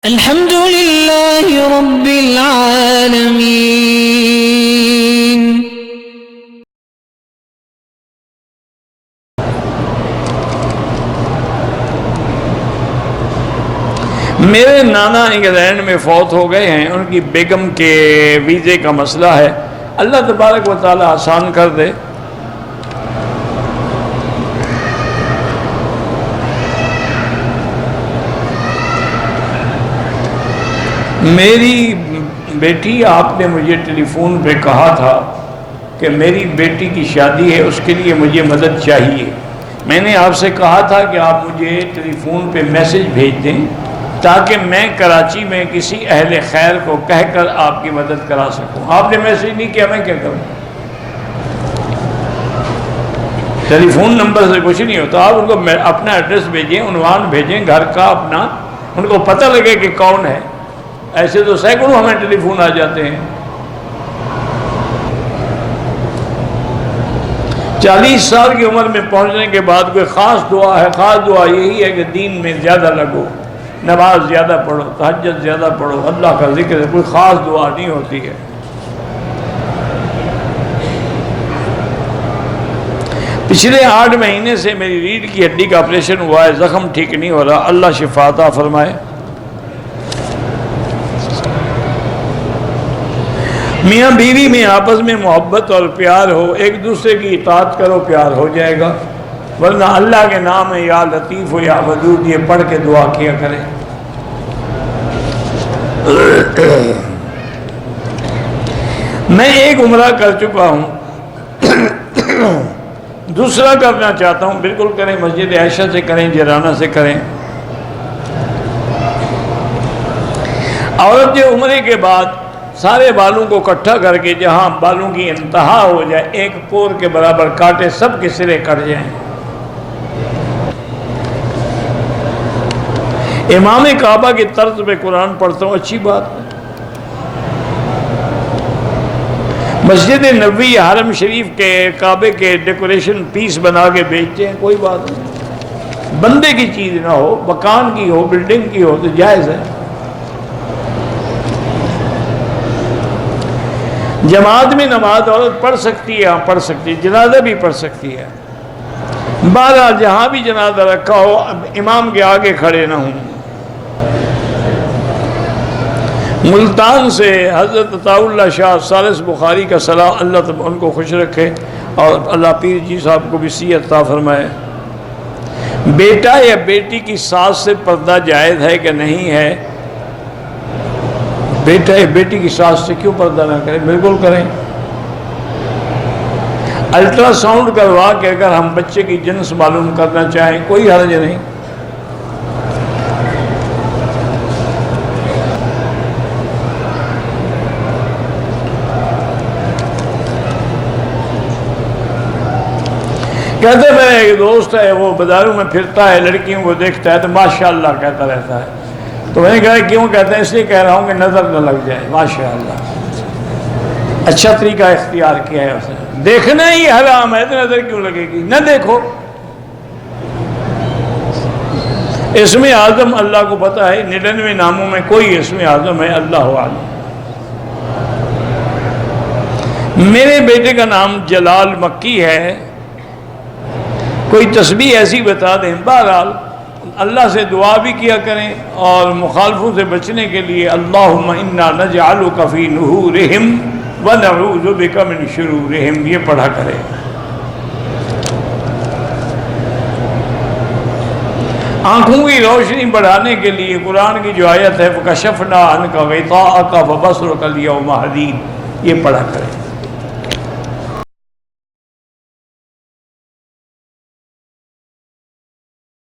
الحمد لله رب العالمين. میرے نانا انگلینڈ میں فوت ہو گئے ہیں، ان کی بیگم کے ویزے کا مسئلہ ہے، اللہ تبارک و تعالی آسان کر دے۔ میری بیٹی، آپ نے مجھے ٹیلی فون پہ کہا تھا کہ میری بیٹی کی شادی ہے، اس کے لیے مجھے مدد چاہیے۔ میں نے آپ سے کہا تھا کہ آپ مجھے ٹیلی فون پہ میسج بھیج دیں تاکہ میں کراچی میں کسی اہل خیر کو کہہ کر آپ کی مدد کرا سکوں۔ آپ نے میسج نہیں کیا، میں کیا کروں؟ ٹیلی فون نمبر سے کچھ نہیں ہوتا۔ آپ ان کو اپنا ایڈریس بھیجیں، عنوان بھیجیں گھر کا اپنا، ان کو پتہ لگے کہ کون ہے۔ ایسے تو سینکڑوں ہمیں ٹیلی فون آ جاتے ہیں۔ 40 سال کی عمر میں پہنچنے کے بعد کوئی خاص دعا ہے؟ خاص دعا یہی ہے کہ دین میں زیادہ لگو، نماز زیادہ پڑھو، تہجد زیادہ پڑھو، اللہ کا ذکر ہے۔ کوئی خاص دعا نہیں ہوتی ہے۔ پچھلے 8 مہینے سے میری ریڑھ کی ہڈی کا آپریشن ہوا ہے، زخم ٹھیک نہیں ہو رہا، اللہ شفا عطا فرمائے۔ میاں بیوی میں آپس میں محبت اور پیار ہو، ایک دوسرے کی اطاعت کرو، پیار ہو جائے گا، ورنہ اللہ کے نام ہے یا لطیف ہو یا ودود، یہ پڑھ کے دعا کیا کریں۔ میں ایک عمرہ کر چکا ہوں، دوسرا کرنا چاہتا ہوں، بالکل کریں، مسجد عائشہ سے کریں، جیرانہ سے کریں۔ عورت جو عمرے کے بعد سارے بالوں کو اکٹھا کر کے جہاں بالوں کی انتہا ہو جائے، ایک پور کے برابر کاٹے، سب کے سرے کٹ جائیں۔ امام کعبہ کی طرز پہ قرآن پڑھتا ہوں، اچھی بات ہے۔ مسجد نبوی حرم شریف کے کعبے کے ڈیکوریشن پیس بنا کے بیچتے ہیں، کوئی بات نہیں، بندے کی چیز نہ ہو، مکان کی ہو، بلڈنگ کی ہو تو جائز ہے۔ جماعت میں نماز عورت پڑھ سکتی ہے، پڑھ سکتی ہے، جنازہ بھی پڑھ سکتی ہے۔ بہرحال جہاں بھی جنازہ رکھا ہو، امام کے آگے کھڑے نہ ہوں۔ ملتان سے حضرت عطاء اللہ شاہ ثالث بخاری کا سلام، اللہ ان کو خوش رکھے اور اللہ پیر جی صاحب کو بھی صحت عطا فرمائے۔ بیٹا یا بیٹی کی ساس سے پردہ جائز ہے کہ نہیں ہے؟ بیٹا یا بیٹی کی ساس سے کیوں پردہ نہ کریں؟ بالکل کریں۔ الٹرا ساؤنڈ کروا کے اگر ہم بچے کی جنس معلوم کرنا چاہیں، کوئی حرج نہیں۔ کہتے میرا ایک دوست ہے، وہ بازاروں میں پھرتا ہے، لڑکیوں کو دیکھتا ہے تو ماشاءاللہ کہتا رہتا ہے۔ تو میں نے کہا کیوں کہتے ہیں؟ اس لیے کہہ رہا ہوں کہ نظر نہ لگ جائے۔ ماشاءاللہ اچھا طریقہ اختیار کیا ہے اس نے۔ دیکھنا ہی حرام ہے تو نظر کیوں لگے گی؟ نہ دیکھو۔ اسم اعظم اللہ کو پتہ ہے، 99 ناموں میں کوئی اسم اعظم ہے، اللہ عالم۔ میرے بیٹے کا نام جلال مکی ہے، کوئی تسبیح ایسی بتا دیں۔ بہرحال اللہ سے دعا بھی کیا کریں اور مخالفوں سے بچنے کے لیے اللہم انا نجعلک فی نحورہم ونعوذ بک من شرورہم، یہ پڑھا کریں۔ آنکھوں کی روشنی بڑھانے کے لیے قرآن کی جو آیت ہے فکشفنا عنک غطاءک فبصرک اليوم حدید، یہ پڑھا کریں۔